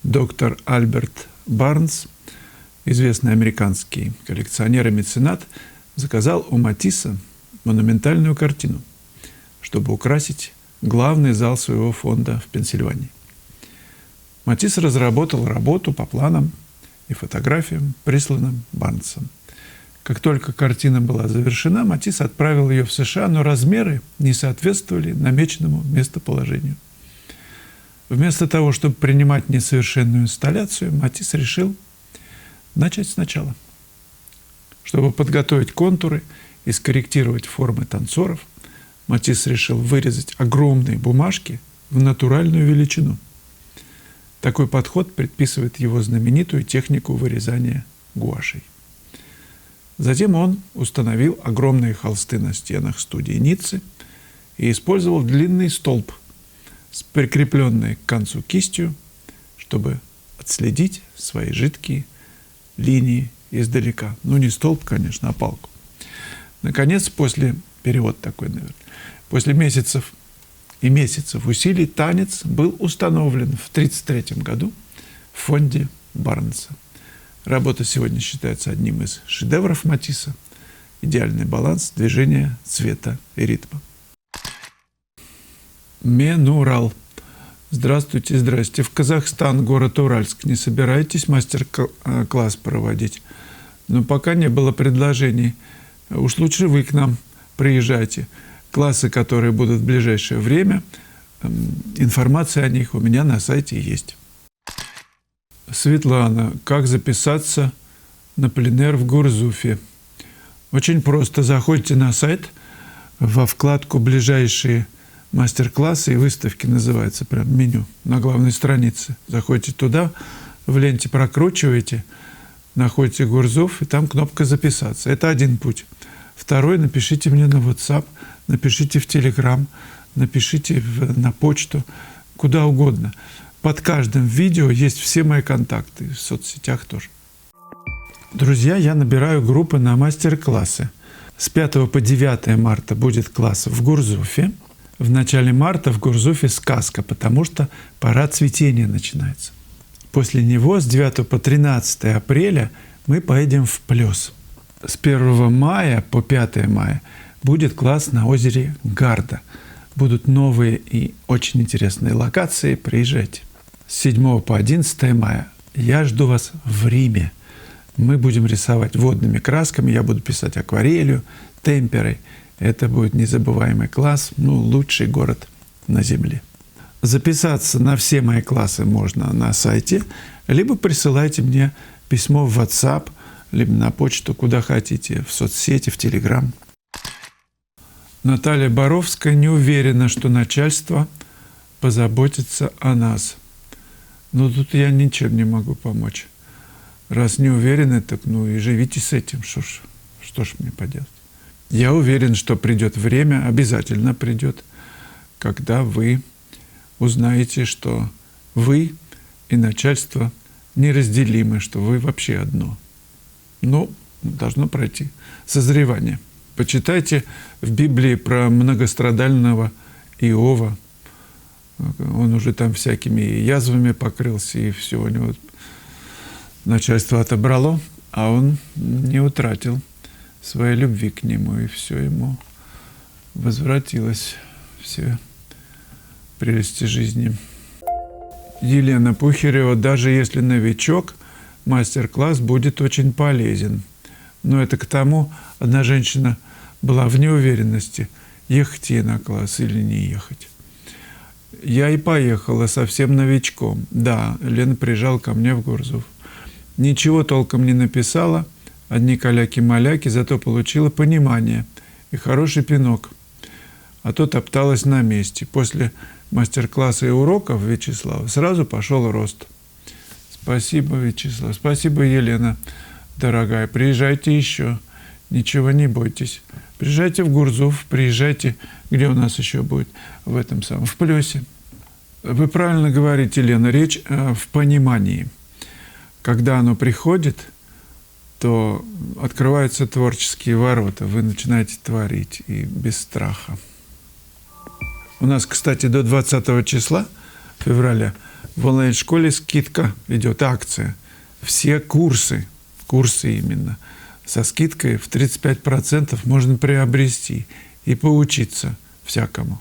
Доктор Альберт Барнс, известный американский коллекционер и меценат, заказал у Матисса монументальную картину, чтобы украсить главный зал своего фонда в Пенсильвании. Матисс разработал работу по планам и фотографиям, присланным Барнсом. Как только картина была завершена, Матисс отправил ее в США, но размеры не соответствовали намеченному местоположению. Вместо того, чтобы принимать несовершенную инсталляцию, Матисс решил начать сначала. Чтобы подготовить контуры и скорректировать формы танцоров, Матисс решил вырезать огромные бумажки в натуральную величину. Такой подход предписывает его знаменитую технику вырезания гуашей. Затем он установил огромные холсты на стенах студии Ниццы и использовал длинный столб с прикрепленной к концу кистью, чтобы отследить свои жидкие линии издалека. Ну, не столб, конечно, а палку. Наконец, перевод такой, наверное, после месяцев и месяцев усилий танец был установлен в 1933 году в фонде Барнса. Работа сегодня считается одним из шедевров Матисса. Идеальный баланс движения, цвета и ритма. Менурал. Здравствуйте, здрасте. В Казахстан, город Уральск. Не собираетесь мастер-класс проводить? Но пока не было предложений. Уж лучше вы к нам приезжайте. Классы, которые будут в ближайшее время, информация о них у меня на сайте есть. Светлана, как записаться на пленэр в Гурзуфе? Очень просто. Заходите на сайт, во вкладку «Ближайшие мастер-классы» и выставки, называется прям меню на главной странице. Заходите туда, в ленте прокручиваете, находите Гурзуф, и там кнопка «Записаться». Это один путь. Второй, напишите мне на WhatsApp, напишите в Telegram, напишите на почту, куда угодно. Под каждым видео есть все мои контакты, в соцсетях тоже. Друзья, я набираю группы на мастер-классы. С 5 по 9 марта будет класс в Гурзуфе. В начале марта в Гурзуфе сказка, потому что пора цветения начинается. После него с 9 по 13 апреля мы поедем в Плес. С 1 мая по 5 мая будет класс на озере Гарда. Будут новые и очень интересные локации. Приезжайте. С 7 по 11 мая я жду вас в Риме. Мы будем рисовать водными красками, я буду писать акварелью, темперой. Это будет незабываемый класс, лучший город на Земле. Записаться на все мои классы можно на сайте, либо присылайте мне письмо в WhatsApp, либо на почту, куда хотите, в соцсети, в Telegram. Наталья Боровская не уверена, что начальство позаботится о нас. Тут я ничем не могу помочь. Раз не уверены, так и живите с этим. Что ж мне поделать? Я уверен, что придет время, обязательно придет, когда вы узнаете, что вы и начальство неразделимы, что вы вообще одно. Должно пройти созревание. Почитайте в Библии про многострадального Иова. Он уже там всякими язвами покрылся, и все у него начальство отобрало, а он не утратил своей любви к нему, и все ему возвратилось, все прелести жизни. Елена Пухарева, даже если новичок, мастер-класс будет очень полезен. Но это к тому, одна женщина была в неуверенности, ехать ей на класс или не ехать. Я и поехала совсем новичком. Да, Лена приезжала ко мне в Гурзуф. Ничего толком не написала, одни каляки-маляки, зато получила понимание и хороший пинок. А то топталась на месте. После мастер-класса и уроков Вячеслава сразу пошел рост. Спасибо, Вячеслав. Спасибо, Елена, дорогая. Приезжайте еще. Ничего не бойтесь. Приезжайте в Гурзуф, приезжайте, где у нас еще будет, в Плесе. Вы правильно говорите, Лена, речь в понимании. Когда оно приходит, то открываются творческие ворота, вы начинаете творить, и без страха. У нас, кстати, до 20 числа февраля В онлайн-школе скидка идет, акция. Все курсы именно, со скидкой в 35% можно приобрести и поучиться всякому.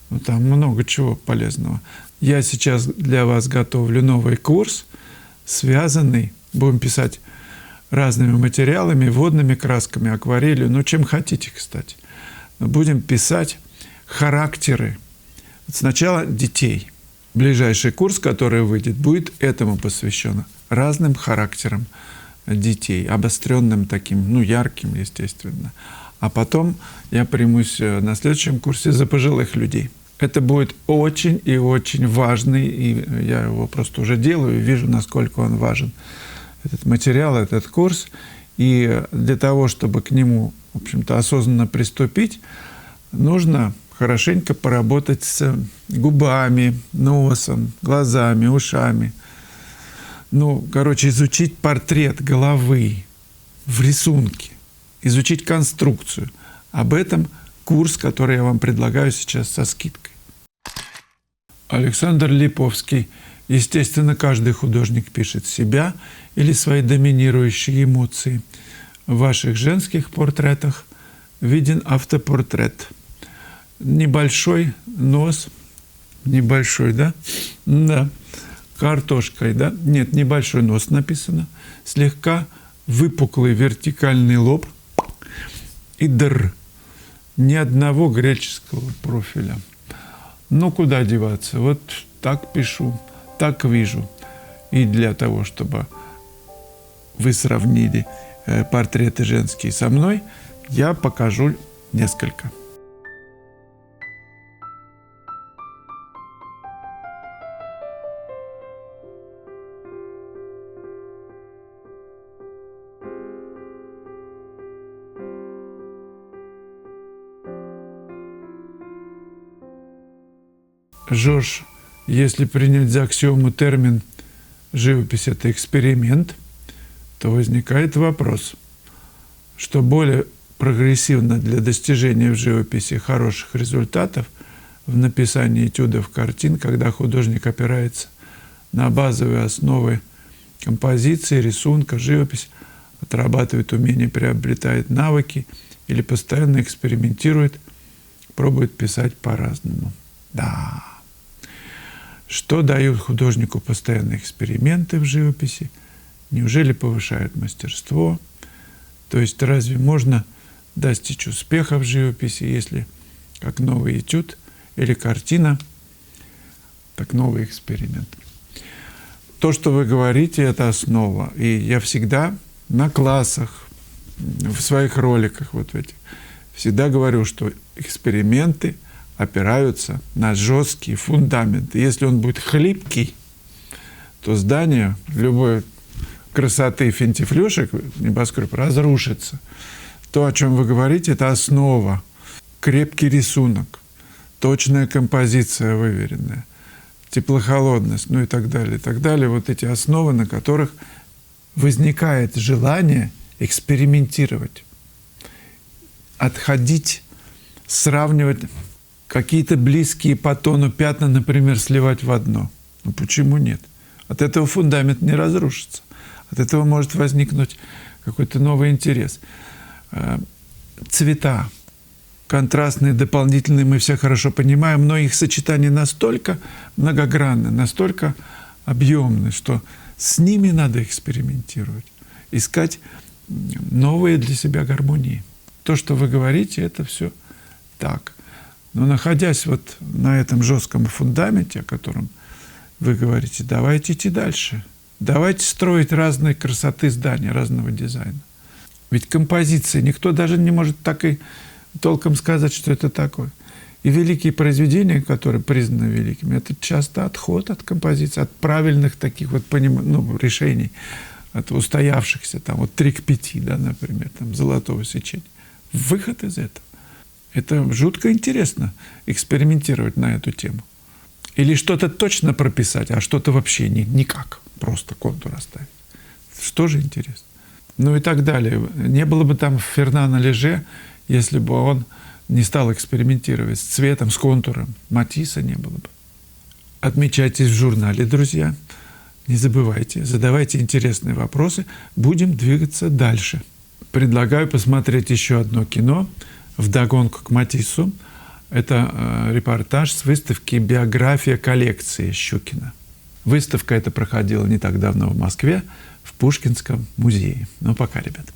Ну, там много чего полезного. Я сейчас для вас готовлю новый курс, связанный, будем писать разными материалами, водными красками, акварелью, ну, чем хотите, кстати. Но будем писать характеры. Сначала детей. Ближайший курс, который выйдет, будет этому посвящен, разным характерам детей, обостренным таким, ну, ярким, естественно. А потом я примусь на следующем курсе за пожилых людей. Это будет очень и очень важный, и я его просто уже делаю, и вижу, насколько он важен, этот материал, этот курс. И для того, чтобы к нему, в общем-то, осознанно приступить, нужно хорошенько поработать с губами, носом, глазами, ушами. Ну, короче, изучить портрет головы в рисунке, изучить конструкцию. Об этом курс, который я вам предлагаю сейчас со скидкой. Александр Липовский. Естественно, каждый художник пишет себя или свои доминирующие эмоции. В ваших женских портретах виден автопортрет. Небольшой нос, небольшой, да? Да. Картошкой, да? Нет, небольшой нос написано. Слегка выпуклый вертикальный лоб и др. Ни одного греческого профиля. Ну, куда деваться? Вот так пишу, так вижу. И для того, чтобы вы сравнили портреты женские со мной, я покажу несколько. Жорж, если принять за аксиому термин «живопись – это эксперимент», то возникает вопрос, что более прогрессивно для достижения в живописи хороших результатов в написании этюдов, картин, когда художник опирается на базовые основы композиции, рисунка, живопись, отрабатывает умения, приобретает навыки или постоянно экспериментирует, пробует писать по-разному. Да. Что дают художнику постоянные эксперименты в живописи? Неужели повышают мастерство? То есть разве можно достичь успеха в живописи, если как новый этюд или картина, так новый эксперимент? То, что вы говорите, это основа. И я всегда на классах, в своих роликах, вот этих, всегда говорю, что эксперименты опираются на жесткий фундамент. Если он будет хлипкий, то здание любой красоты финтифлюшек, небоскреб, разрушится. То, о чем вы говорите, это основа. Крепкий рисунок, точная композиция выверенная, теплохолодность, ну и так далее, и так далее. Вот эти основы, на которых возникает желание экспериментировать, отходить, сравнивать, какие-то близкие по тону пятна, например, сливать в одно. Ну почему нет? От этого фундамент не разрушится. От этого может возникнуть какой-то новый интерес. Цвета контрастные, дополнительные, мы все хорошо понимаем, но их сочетание настолько многогранно, настолько объемно, что с ними надо экспериментировать, искать новые для себя гармонии. То, что вы говорите, это все так. Но находясь вот на этом жестком фундаменте, о котором вы говорите, давайте идти дальше. Давайте строить разные красоты здания, разного дизайна. Ведь композиция, никто даже не может так и толком сказать, что это такое. И великие произведения, которые признаны великими, это часто отход от композиции, от правильных таких вот решений, от устоявшихся, там, вот 3 к 5, да, например, там, золотого сечения. Выход из этого. Это жутко интересно экспериментировать на эту тему. Или что-то точно прописать, а что-то вообще никак. Просто контур оставить. Что же интересно? Ну и так далее. Не было бы там Фернана Леже, если бы он не стал экспериментировать с цветом, с контуром. Матисса не было бы. Отмечайтесь в журнале, друзья. Не забывайте, задавайте интересные вопросы. Будем двигаться дальше. Предлагаю посмотреть еще одно кино «Вдогонку к Матиссу». Это репортаж с выставки «Биография коллекции» Щукина. Выставка эта проходила не так давно в Москве, в Пушкинском музее. Ну, пока, ребята.